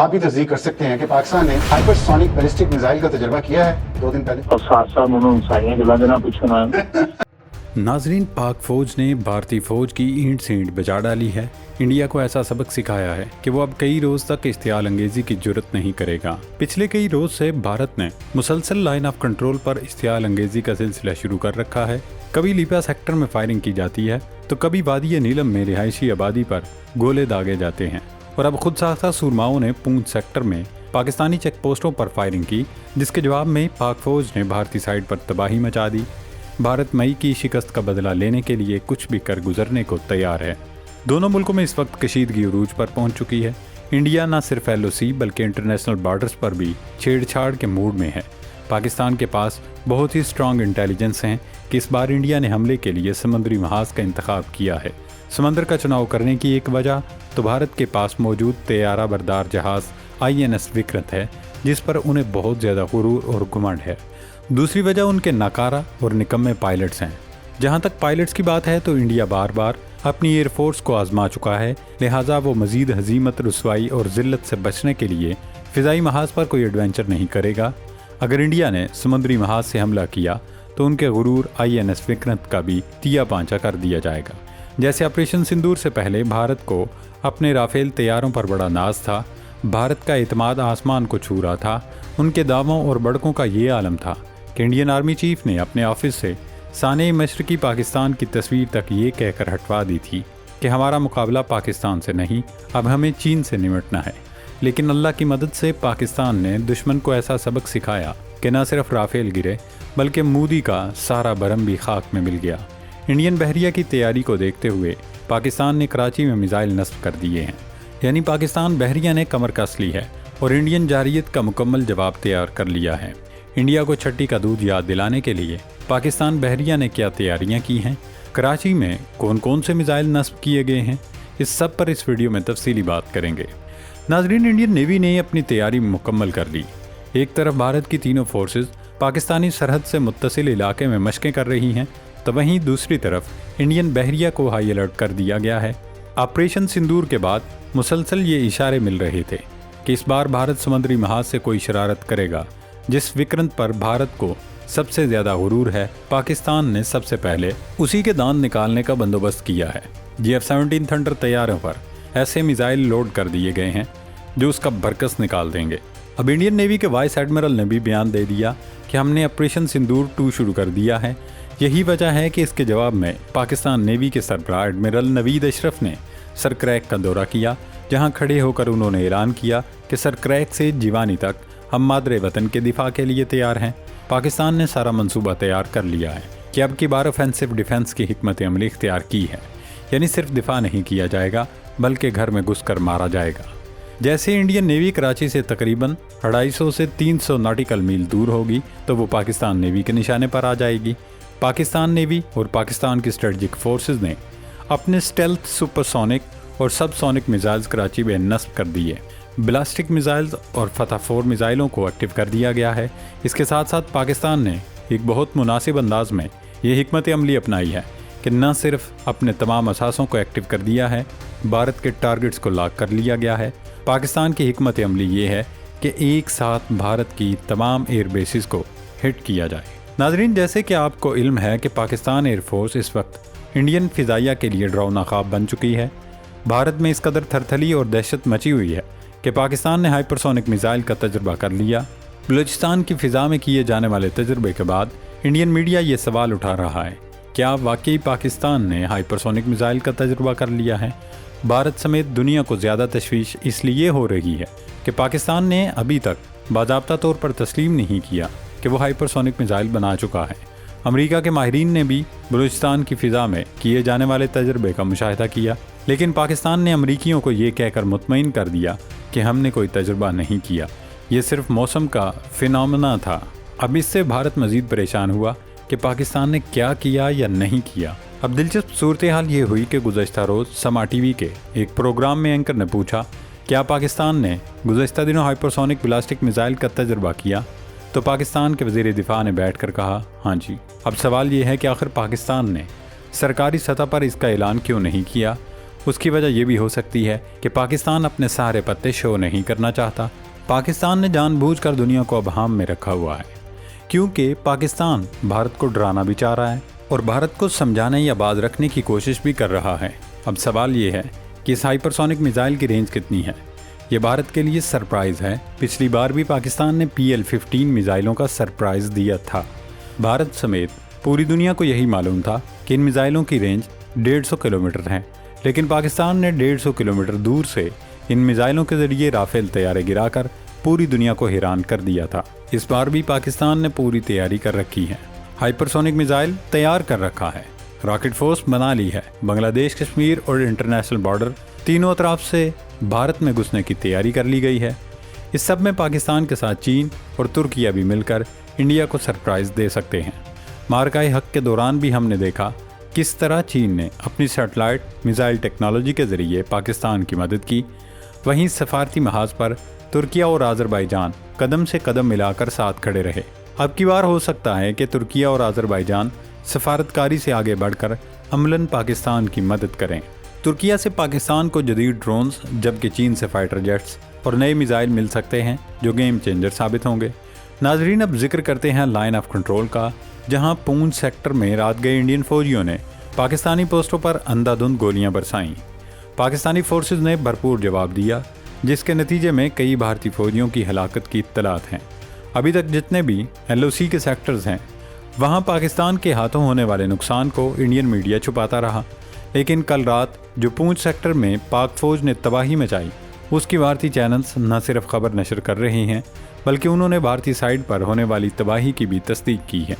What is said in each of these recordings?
آپ بھی تصدیق کر سکتے ہیں کہ پاکستان نے ہائپر سونک بیلسٹک میزائل کا تجربہ کیا ہے 2 دن پہلے. اور ساتھ ساتھ انہوں نے سائیاں جلا دینا پوچھنا ہے. ناظرین، پاک فوج نے بھارتی فوج کی اینٹ سے اینٹ بجا ڈالی ہے. انڈیا کو ایسا سبق سکھایا ہے کہ وہ اب کئی روز تک اشتعال انگیزی کی جرت نہیں کرے گا. پچھلے کئی روز سے بھارت نے مسلسل لائن آف کنٹرول پر اشتعال انگیزی کا سلسلہ شروع کر رکھا ہے. کبھی لیپا سیکٹر میں فائرنگ کی جاتی ہے تو کبھی وادی نیلم میں رہائشی آبادی پر گولے داغے جاتے ہیں. اور اب خود ساختہ سورماؤں نے پونچھ سیکٹر میں پاکستانی چیک پوسٹوں پر فائرنگ کی، جس کے جواب میں پاک فوج نے بھارتی سائٹ پر تباہی مچا دی. بھارت مئی کی شکست کا بدلہ لینے کے لیے کچھ بھی کر گزرنے کو تیار ہے. دونوں ملکوں میں اس وقت کشیدگی عروج پر پہنچ چکی ہے. انڈیا نہ صرف LOC بلکہ انٹرنیشنل بارڈرز پر بھی چھیڑ چھاڑ کے موڈ میں ہے. پاکستان کے پاس بہت ہی اسٹرانگ انٹیلیجنس ہیں کہ اس بار انڈیا نے حملے کے لیے سمندری محاذ کا انتخاب کیا ہے. سمندر کا چناؤ کرنے کی ایک وجہ تو بھارت کے پاس موجود طیارہ بردار جہاز INS وکرانت ہے، جس پر انہیں بہت زیادہ غرور اور گھمنڈ ہے. دوسری وجہ ان کے ناکارہ اور نکمے پائلٹس ہیں. جہاں تک پائلٹس کی بات ہے تو انڈیا بار بار اپنی ایئر فورس کو آزما چکا ہے، لہٰذا وہ مزید ہزیمت، رسوائی اور ذلت سے بچنے کے لیے فضائی محاذ پر کوئی ایڈونچر نہیں کرے گا. اگر انڈیا نے سمندری محاذ سے حملہ کیا تو ان کے غرور INS وکرانت کا بھی تیا پانچا کر دیا جائے گا. جیسے آپریشن سندور سے پہلے بھارت کو اپنے رافیل طیاروں پر بڑا ناز تھا، بھارت کا اعتماد آسمان کو چھو رہا تھا. ان کے دعووں اور بڑکوں کا یہ عالم تھا کہ انڈین آرمی چیف نے اپنے آفس سے سانحۂ مشرقی پاکستان کی تصویر تک یہ کہہ کر ہٹوا دی تھی کہ ہمارا مقابلہ پاکستان سے نہیں، اب ہمیں چین سے نمٹنا ہے. لیکن اللہ کی مدد سے پاکستان نے دشمن کو ایسا سبق سکھایا کہ نہ صرف رافیل گرے بلکہ مودی کا سارا برم بھی خاک میں مل گیا. انڈین بحریہ کی تیاری کو دیکھتے ہوئے پاکستان نے کراچی میں میزائل نصب کر دیے ہیں. یعنی پاکستان بحریہ نے کمر کس لی ہے اور انڈین جارحیت کا مکمل جواب تیار کر لیا ہے. انڈیا کو چھٹی کا دودھ یاد دلانے کے لیے پاکستان بحریہ نے کیا تیاریاں کی ہیں، کراچی میں کون کون سے میزائل نصب کیے گئے ہیں، اس سب پر اس ویڈیو میں تفصیلی بات کریں گے. ناظرین، انڈین نیوی نے اپنی تیاری مکمل کر لی. ایک طرف بھارت کی تینوں فورسز پاکستانی سرحد سے متصل علاقے میں مشقیں کر رہی ہیں، تو وہیں دوسری طرف انڈین بحریہ کو ہائی الرٹ کر دیا گیا ہے. آپریشن سندور کے بعد مسلسل یہ اشارے مل رہے تھے کہ اس بار بھارت سمندری محاذ سے کوئی شرارت کرے گا. جس وکرانت پر بھارت کو سب سے زیادہ غرور ہے، پاکستان نے سب سے پہلے اسی کے دانت نکالنے کا بندوبست کیا ہے. F-17 تھنڈر طیاروں پر ایسے میزائل لوڈ کر دیے گئے ہیں جو اس کا برکس نکال دیں گے. اب انڈین نیوی کے وائس ایڈمرل نے بھی بیان دے دیا کہ ہم نے آپریشن سندور 2 شروع کر دیا ہے. یہی وجہ ہے کہ اس کے جواب میں پاکستان نیوی کے سربراہ ایڈمرل نوید اشرف نے سر کریک کا دورہ کیا، جہاں کھڑے ہو کر انہوں نے اعلان کیا کہ سر کریک سے جیوانی تک ہم مادر وطن کے دفاع کے لیے تیار ہیں. پاکستان نے سارا منصوبہ تیار کر لیا ہے کہ اب کی بار آفینسو ڈیفنس کی حکمت عملی اختیار کی ہے. یعنی صرف دفاع نہیں کیا جائے گا بلکہ گھر میں گھس کر مارا جائے گا. جیسے انڈین نیوی کراچی سے تقریباً 250 سے 300 ناٹیکل میل دور ہوگی تو وہ پاکستان نیوی کے نشانے پر آ جائے گی. پاکستان نیوی اور پاکستان کی اسٹریٹجک فورسز نے اپنے اسٹیلتھ سپر سونک اور سب سونک میزائلز کراچی میں نصب کر دیے. بلاسٹک میزائلز اور فتح 4 میزائلوں کو ایکٹیو کر دیا گیا ہے. اس کے ساتھ ساتھ پاکستان نے ایک بہت مناسب انداز میں یہ حکمت عملی اپنائی ہے کہ نہ صرف اپنے تمام اثاثوں کو ایکٹیو کر دیا ہے، بھارت کے ٹارگٹس کو لاک کر لیا گیا ہے. پاکستان کی حکمت عملی یہ ہے کہ ایک ساتھ بھارت کی تمام ایئر بیسز کو ہٹ کیا جائے. ناظرین، جیسے کہ آپ کو علم ہے کہ پاکستان ایئر فورس اس وقت انڈین فضائیہ کے لیے ڈراؤنا خواب بن چکی ہے. بھارت میں اس قدر تھرتھلی اور دہشت مچی ہوئی ہے کہ پاکستان نے ہائپرسونک میزائل کا تجربہ کر لیا. بلوچستان کی فضا میں کیے جانے والے تجربے کے بعد انڈین میڈیا یہ سوال اٹھا رہا ہے، کیا واقعی پاکستان نے ہائپرسونک میزائل کا تجربہ کر لیا ہے؟ بھارت سمیت دنیا کو زیادہ تشویش اس لیے ہو رہی ہے کہ پاکستان نے ابھی تک باضابطہ طور پر تسلیم نہیں کیا کہ وہ ہائپرسونک میزائل بنا چکا ہے. امریکہ کے ماہرین نے بھی بلوچستان کی فضا میں کیے جانے والے تجربے کا مشاہدہ کیا، لیکن پاکستان نے امریکیوں کو یہ کہہ کر مطمئن کر دیا کہ ہم نے کوئی تجربہ نہیں کیا، یہ صرف موسم کا فینومنا تھا. اب اس سے بھارت مزید پریشان ہوا کہ پاکستان نے کیا کیا یا نہیں کیا. اب دلچسپ صورتحال یہ ہوئی کہ گزشتہ روز سما ٹی وی کے ایک پروگرام میں اینکر نے پوچھا، کیا پاکستان نے گزشتہ دنوں ہائپرسونک بلاسٹک میزائل کا تجربہ کیا؟ تو پاکستان کے وزیر دفاع نے بیٹھ کر کہا، ہاں جی. اب سوال یہ ہے کہ آخر پاکستان نے سرکاری سطح پر اس کا اعلان کیوں نہیں کیا اس کی وجہ یہ بھی ہو سکتی ہے کہ پاکستان اپنے سارے پتے شو نہیں کرنا چاہتا۔ پاکستان نے جان بوجھ کر دنیا کو ابہام میں رکھا ہوا ہے، کیونکہ پاکستان بھارت کو ڈرانا بھی چاہ رہا ہے اور بھارت کو سمجھانے یا باز رکھنے کی کوشش بھی کر رہا ہے۔ اب سوال یہ ہے کہ اس ہائپر سونک میزائل کی رینج کتنی ہے؟ یہ بھارت کے لیے سرپرائز ہے۔ پچھلی بار بھی پاکستان نے PL-15 میزائلوں کا سرپرائز دیا تھا۔ بھارت سمیت پوری دنیا کو یہی معلوم تھا کہ ان میزائلوں کی رینج 150 کلومیٹر ہے، لیکن پاکستان نے 150 کلومیٹر دور سے ان میزائلوں کے ذریعے رافیل طیارے گرا کر پوری دنیا کو حیران کر دیا تھا۔ اس بار بھی پاکستان نے پوری تیاری کر رکھی ہے، ہائپر سونک میزائل تیار کر رکھا ہے، راکٹ فورس بنا لی ہے، بنگلہ دیش، کشمیر اور انٹرنیشنل بارڈر تینوں اطراف سے بھارت میں گھسنے کی تیاری کر لی گئی ہے۔ اس سب میں پاکستان کے ساتھ چین اور ترکیہ بھی مل کر انڈیا کو سرپرائز دے سکتے ہیں۔ معرکہ حق کے دوران بھی ہم نے دیکھا کس طرح چین نے اپنی سیٹلائٹ میزائل ٹیکنالوجی کے ذریعے پاکستان کی مدد کی، وہیں سفارتی محاذ پر ترکیہ اور آذربائیجان قدم سے قدم ملا کر ساتھ کھڑے رہے۔ اب کی بار ہو سکتا ہے کہ ترکیہ اور آذربائیجان سفارتکاری سے آگے بڑھ کر عملاً پاکستان کی مدد کریں۔ ترکیہ سے پاکستان کو جدید ڈرونز، جبکہ چین سے فائٹر جیٹس اور نئے میزائل مل سکتے ہیں جو گیم چینجر ثابت ہوں گے۔ ناظرین، اب ذکر کرتے ہیں لائن آف کنٹرول کا، جہاں پونچھ سیکٹر میں رات گئے انڈین فوجیوں نے پاکستانی پوسٹوں پر اندھا دھند گولیاں برسائیں۔ پاکستانی فورسز نے بھرپور جواب دیا، جس کے نتیجے میں کئی بھارتی فوجیوں کی ہلاکت کی اطلاعات ہیں۔ ابھی تک جتنے بھی LOC کے سیکٹرز ہیں، وہاں پاکستان کے ہاتھوں ہونے والے نقصان کو انڈین میڈیا چھپاتا رہا، لیکن کل رات جو پونچھ سیکٹر میں پاک فوج نے تباہی مچائی، اس کی بھارتی چینلز نہ صرف خبر نشر کر رہے ہیں بلکہ انہوں نے بھارتی سائڈ پر ہونے والی تباہی کی بھی تصدیق کی ہے۔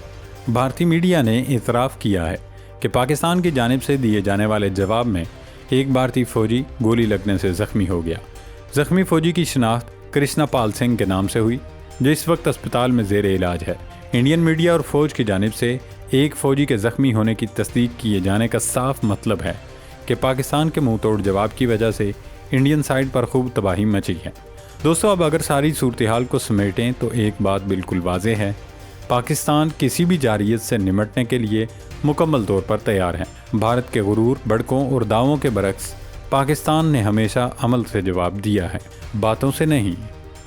بھارتی میڈیا نے اعتراف کیا ہے کہ پاکستان کی جانب سے دیے جانے والے جواب میں ایک بھارتی فوجی گولی لگنے سے زخمی ہو گیا۔ زخمی فوجی کی شناخت کرشنا پال سنگھ کے نام سے ہوئی، جو اس وقت اسپتال میں زیر علاج ہے۔ انڈین میڈیا اور فوج کی جانب سے ایک فوجی کے زخمی ہونے کی تصدیق کیے جانے کا صاف مطلب ہے کہ پاکستان کے منہ توڑ جواب کی وجہ سے انڈین سائڈ پر خوب تباہی مچی ہے۔ دوستو، اب اگر ساری صورتحال کو سمیٹیں تو ایک بات بالکل واضح ہے، پاکستان کسی بھی جارحیت سے نمٹنے کے لیے مکمل طور پر تیار ہے۔ بھارت کے غرور، بڑکوں اور دعووں کے برعکس پاکستان نے ہمیشہ عمل سے جواب دیا ہے، باتوں سے نہیں۔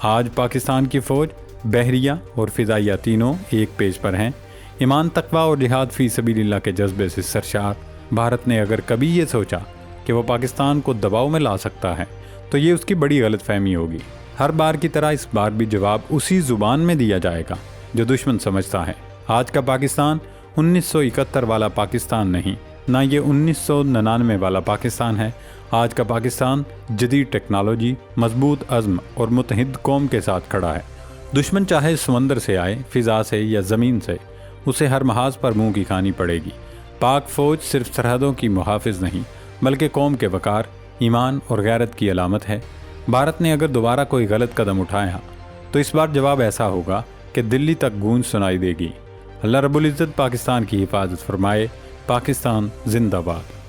آج پاکستان کی فوج، بحریہ اور فضائیہ تینوں ایک پیج پر ہیں۔ ایمان، تقویٰ اور جہاد فی سبیل اللہ کے جذبے سے سرشار بھارت نے اگر کبھی یہ سوچا کہ وہ پاکستان کو دباؤ میں لا سکتا ہے تو یہ اس کی بڑی غلط فہمی ہوگی۔ ہر بار کی طرح اس بار بھی جواب اسی زبان میں دیا جائے گا جو دشمن سمجھتا ہے۔ آج کا پاکستان 1971 والا پاکستان نہیں، نہ یہ 1999 والا پاکستان ہے۔ آج کا پاکستان جدید ٹیکنالوجی، مضبوط عزم اور متحد قوم کے ساتھ کھڑا ہے۔ دشمن چاہے سمندر سے آئے، فضا سے یا زمین سے، اسے ہر محاذ پر منہ کی کھانی پڑے گی۔ پاک فوج صرف سرحدوں کی محافظ نہیں بلکہ قوم کے وقار، ایمان اور غیرت کی علامت ہے۔ بھارت نے اگر دوبارہ کوئی غلط قدم اٹھایا تو اس بار جواب ایسا ہوگا کہ دلی تک گونج سنائی دے گی۔ اللہ رب العزت پاکستان کی حفاظت فرمائے۔ پاکستان زندہ باد۔